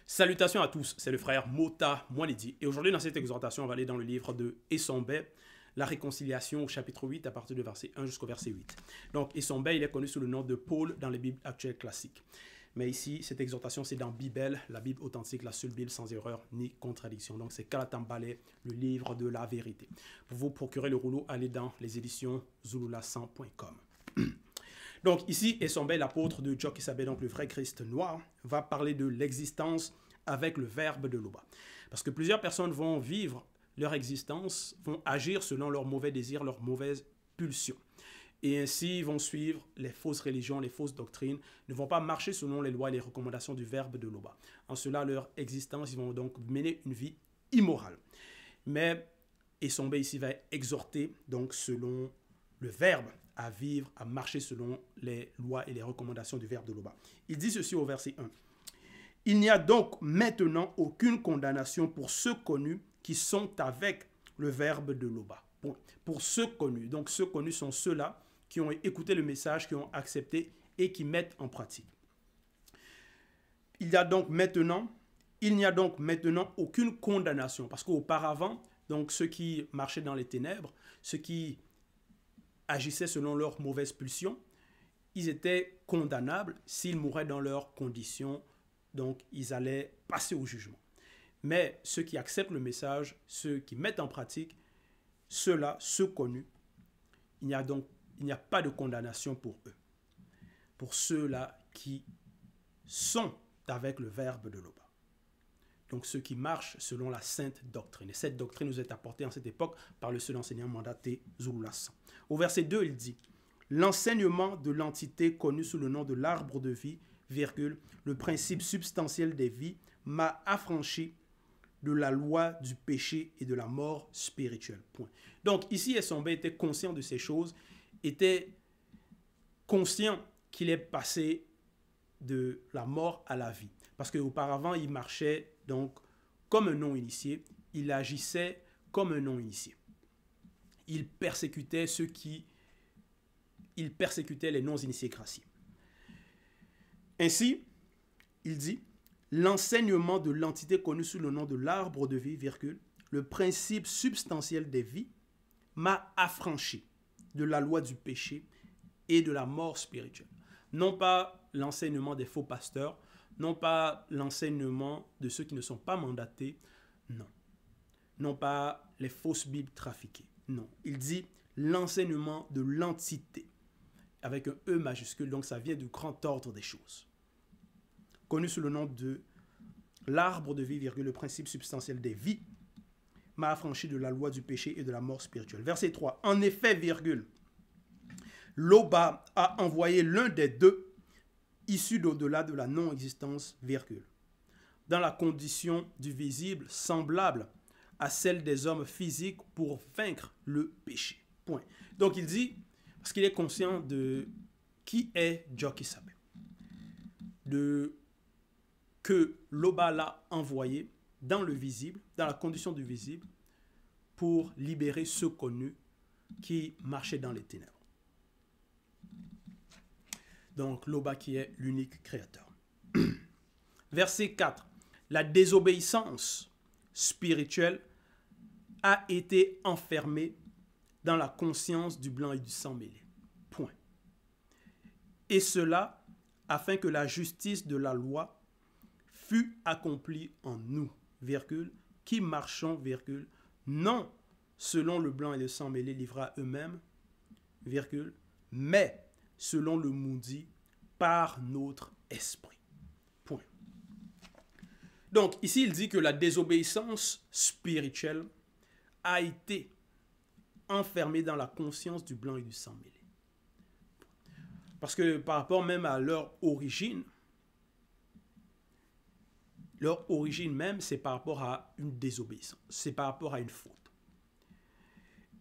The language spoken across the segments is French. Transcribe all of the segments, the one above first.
Salutations à tous, c'est le frère Mota Moualedi. Et aujourd'hui, dans cette exhortation, on va aller dans le livre de Essombe, la réconciliation au chapitre 8, à partir du verset 1 jusqu'au verset 8. Donc, Essombe, il est connu sous le nom de Paul dans les Bibles actuelles classiques. Mais ici, cette exhortation, c'est dans Bible, la Bible authentique, la seule Bible sans erreur ni contradiction. Donc, c'est Kalatambale, le livre de la vérité. Pour vous procurer le rouleau, allez dans les éditions zulula100.com. Donc ici, Essombe, l'apôtre de Jokisabe, donc le vrai Christ noir, va parler de l'existence avec le verbe de Loba. Parce que plusieurs personnes vont vivre leur existence, vont agir selon leurs mauvais désirs, leurs mauvaises pulsions. Et ainsi vont suivre les fausses religions, les fausses doctrines, ne vont pas marcher selon les lois et les recommandations du verbe de Loba. En cela, leur existence, ils vont donc mener une vie immorale. Mais Essombe ici va exhorter, donc selon le verbe, à vivre, à marcher selon les lois et les recommandations du verbe de Loba. Il dit ceci au verset 1. Il n'y a donc maintenant aucune condamnation pour ceux connus qui sont avec le verbe de Loba. Pour ceux connus. Donc ceux connus sont ceux-là qui ont écouté le message, qui ont accepté et qui mettent en pratique. Il n'y a donc maintenant aucune condamnation. Parce qu'auparavant, donc ceux qui marchaient dans les ténèbres, ceux qui agissaient selon leurs mauvaises pulsions, ils étaient condamnables s'ils mouraient dans leurs conditions, donc ils allaient passer au jugement. Mais ceux qui acceptent le message, ceux qui mettent en pratique, ceux-là, ceux connus, il n'y a pas de condamnation pour eux. Pour ceux-là qui sont avec le verbe de Loba. Donc ceux qui marchent selon la sainte doctrine. Et cette doctrine nous est apportée en cette époque par le seul enseignant mandaté Zulula 100. Au verset 2, il dit « L'enseignement de l'entité connue sous le nom de l'arbre de vie, virgule, le principe substantiel des vies, m'a affranchi de la loi du péché et de la mort spirituelle. » Point. Donc ici, Essombe était conscient de ces choses, était conscient qu'il est passé de la mort à la vie. Parce qu'auparavant, il marchait donc comme un non-initié, il agissait comme un non-initié. Il persécutait les non-initiés graciés. Ainsi, il dit, l'enseignement de l'entité connue sous le nom de l'arbre de vie, virgule, le principe substantiel des vies, m'a affranchi de la loi du péché et de la mort spirituelle. Non pas l'enseignement des faux pasteurs, non pas l'enseignement de ceux qui ne sont pas mandatés, non. Non pas les fausses Bibles trafiquées, non. Il dit l'enseignement de l'entité, avec un E majuscule, donc ça vient du grand ordre des choses. Connu sous le nom de l'arbre de vie, virgule, le principe substantiel des vies, m'a affranchi de la loi du péché et de la mort spirituelle. Verset 3. En effet, virgule, Loba a envoyé l'un des deux, issu d'au-delà de la non-existence, virgule, dans la condition du visible semblable à celle des hommes physiques pour vaincre le péché. Point. Donc il dit, parce qu'il est conscient de qui est Jokisabe, que Loba l'a envoyé dans le visible, dans la condition du visible, pour libérer ceux connus qui marchaient dans les ténèbres. Donc, Loba qui est l'unique créateur. Verset 4. La désobéissance spirituelle a été enfermée dans la conscience du blanc et du sang mêlé. Point. Et cela afin que la justice de la loi fût accomplie en nous, virgule, qui marchons, virgule, non selon le blanc et le sang mêlé livrés à eux-mêmes, virgule, mais selon le maudit par notre esprit. Point. Donc, ici, il dit que la désobéissance spirituelle a été enfermée dans la conscience du blanc et du sang mêlé. Parce que par rapport même à leur origine même, c'est par rapport à une désobéissance, c'est par rapport à une faute.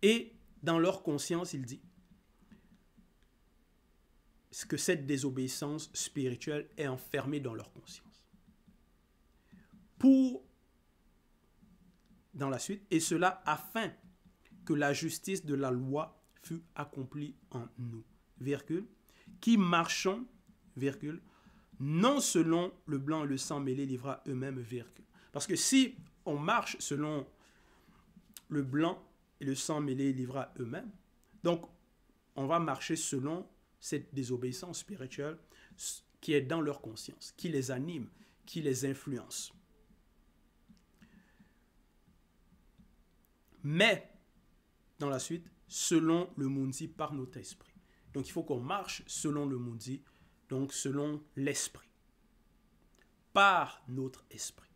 Et dans leur conscience, il dit que cette désobéissance spirituelle est enfermée dans leur conscience. Dans la suite, et cela afin que la justice de la loi fût accomplie en nous, virgule, qui marchons, virgule, non selon le blanc et le sang mêlé livrés à eux-mêmes, virgule. Parce que si on marche selon le blanc et le sang mêlé livrés à eux-mêmes, donc on va marcher selon cette désobéissance spirituelle qui est dans leur conscience, qui les anime, qui les influence. Mais, dans la suite, selon le mundi par notre esprit. Donc il faut qu'on marche selon le mundi, donc selon l'esprit, par notre esprit.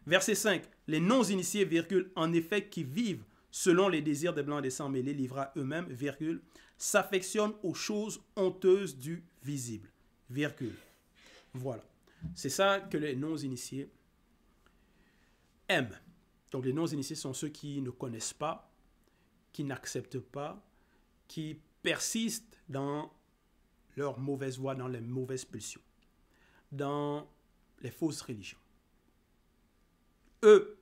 Verset 5. Les non-initiés, virgule, en effet, qui vivent selon les désirs des blancs et des sangs mêlés, livrés à eux-mêmes, virgule, s'affectionnent aux choses honteuses du visible, virgule. Voilà. C'est ça que les non-initiés aiment. Donc les non-initiés sont ceux qui ne connaissent pas, qui n'acceptent pas, qui persistent dans leur mauvaise voie, dans les mauvaises pulsions, dans les fausses religions. Eux,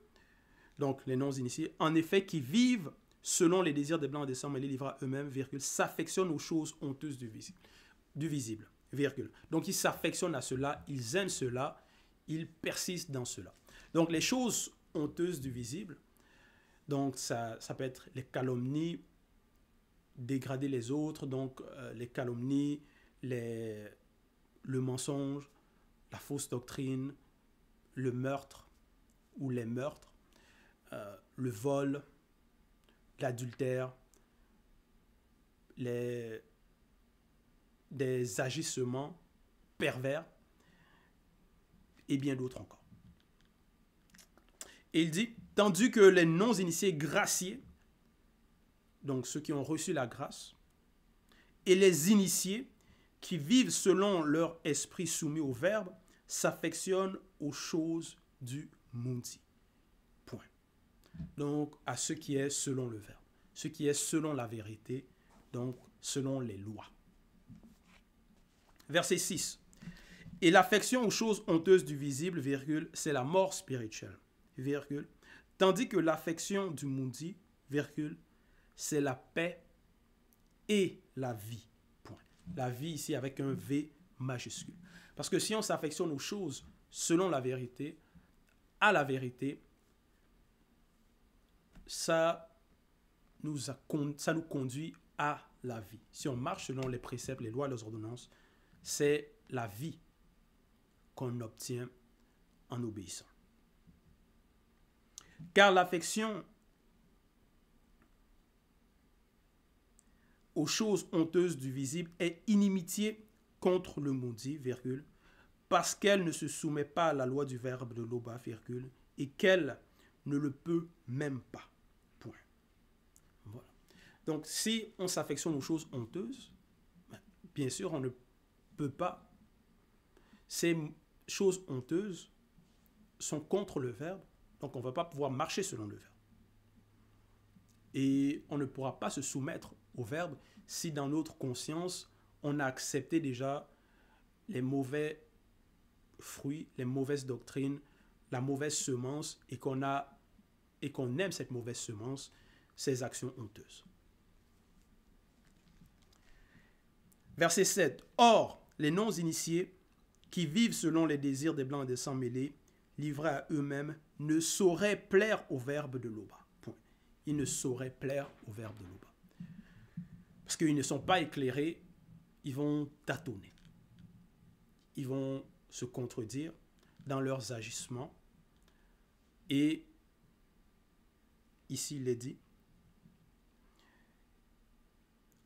donc les non-initiés, en effet, qui vivent selon les désirs des blancs et des sangs mêlés, livrés à eux-mêmes, virgule, s'affectionnent aux choses honteuses du visible, virgule. Donc ils s'affectionnent à cela, ils aiment cela, ils persistent dans cela. Donc les choses honteuses du visible, donc ça peut être les calomnies, dégrader les autres, donc les calomnies, le mensonge, la fausse doctrine, le meurtre ou les meurtres, le vol, l'adultère, des agissements pervers et bien d'autres encore. Et il dit, tandis que les non-initiés graciés, donc ceux qui ont reçu la grâce, et les initiés qui vivent selon leur esprit soumis au Verbe, s'affectionnent aux choses du mundi. Point. Donc, à ce qui est selon le Verbe, ce qui est selon la vérité, donc selon les lois. Verset 6. Et l'affection aux choses honteuses du visible, virgule, c'est la mort spirituelle, virgule, tandis que l'affection du mundi, virgule, c'est la paix et la vie. Point. La vie ici avec un V majuscule. Parce que si on s'affectionne aux choses selon la vérité, à la vérité, ça nous conduit à la vie. Si on marche selon les préceptes, les lois, les ordonnances, c'est la vie qu'on obtient en obéissant. Car l'affection aux choses honteuses du visible est inimitié contre le mundi, virgule, parce qu'elle ne se soumet pas à la loi du verbe de Loba, virgule, et qu'elle ne le peut même pas. Point. Voilà. Donc, si on s'affectionne aux choses honteuses, bien sûr, on ne peut pas. Ces choses honteuses sont contre le verbe, donc on ne va pas pouvoir marcher selon le verbe. Et on ne pourra pas se soumettre au verbe si dans notre conscience, on a accepté déjà les mauvais fruits, les mauvaises doctrines, la mauvaise semence et qu'on aime cette mauvaise semence, ces actions honteuses. Verset 7. Or, les non-initiés qui vivent selon les désirs des blancs et des sangs mêlés, livrés à eux-mêmes, ne sauraient plaire au verbe de Loba. Point. Ils ne sauraient plaire au verbe de Loba. Parce qu'ils ne sont pas éclairés, ils vont tâtonner. Ils vont se contredire dans leurs agissements. Et ici, il est dit,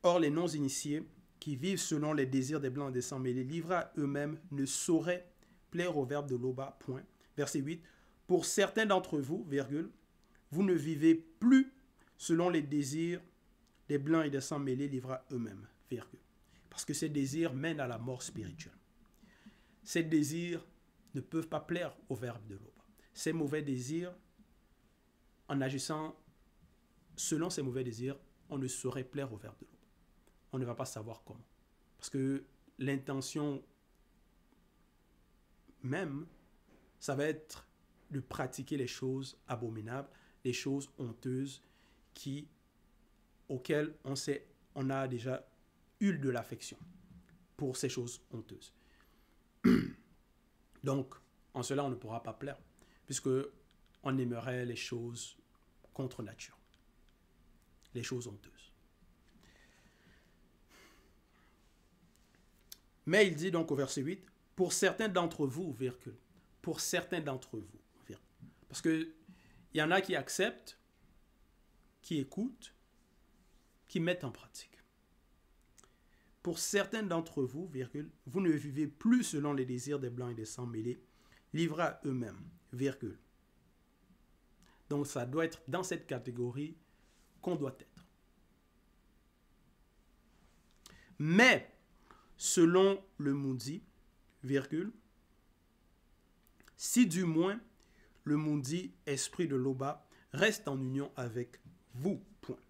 or les non-initiés qui vivent selon les désirs des blancs et des sangs mêlés, livrés à eux-mêmes, ne sauraient plaire au verbe de Loba. Point. Verset 8. Pour certains d'entre vous, virgule, vous ne vivez plus selon les désirs des blancs et des sangs mêlés, livrés à eux-mêmes. Virgule. Parce que ces désirs mènent à la mort spirituelle. Ces désirs ne peuvent pas plaire au verbe de Loba. Ces mauvais désirs, en agissant selon ces mauvais désirs, on ne saurait plaire au verbe de Loba. On ne va pas savoir comment. Parce que l'intention même, ça va être de pratiquer les choses abominables, les choses honteuses auxquelles on a déjà eu de l'affection pour ces choses honteuses. Donc, en cela, on ne pourra pas plaire, puisque on aimerait les choses contre nature, les choses honteuses. Mais il dit donc au verset 8, pour certains d'entre vous, virgule, pour certains d'entre vous, virgule. Parce qu'il y en a qui acceptent, qui écoutent, qui mettent en pratique. Pour certains d'entre vous, virgule, vous ne vivez plus selon les désirs des blancs et des sangs mêlés, livrés à eux-mêmes, virgule. Donc ça doit être dans cette catégorie qu'on doit être. Mais, selon le Moody, virgule, si du moins le Moody, esprit de l'Oba, reste en union avec vous, point.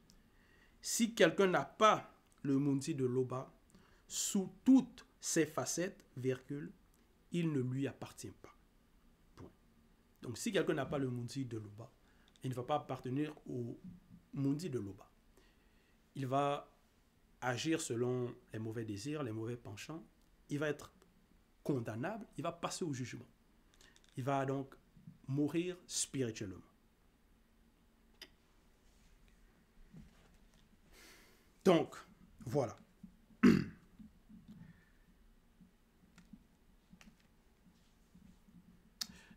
Si quelqu'un n'a pas le Moody de l'Oba, sous toutes ses facettes, virgule, il ne lui appartient pas. Point. Donc, si quelqu'un n'a pas le Moody de l'Oba, il ne va pas appartenir au Moody de l'Oba. Il va agir selon les mauvais désirs, les mauvais penchants. Il va être condamnable, il va passer au jugement. Il va donc mourir spirituellement. Donc, voilà.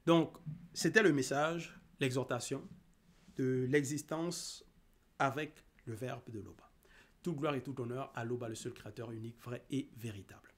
Donc, c'était le message, l'exhortation de l'existence avec le Verbe de l'Oba. Toute gloire et tout honneur à l'Oba, le seul créateur unique, vrai et véritable.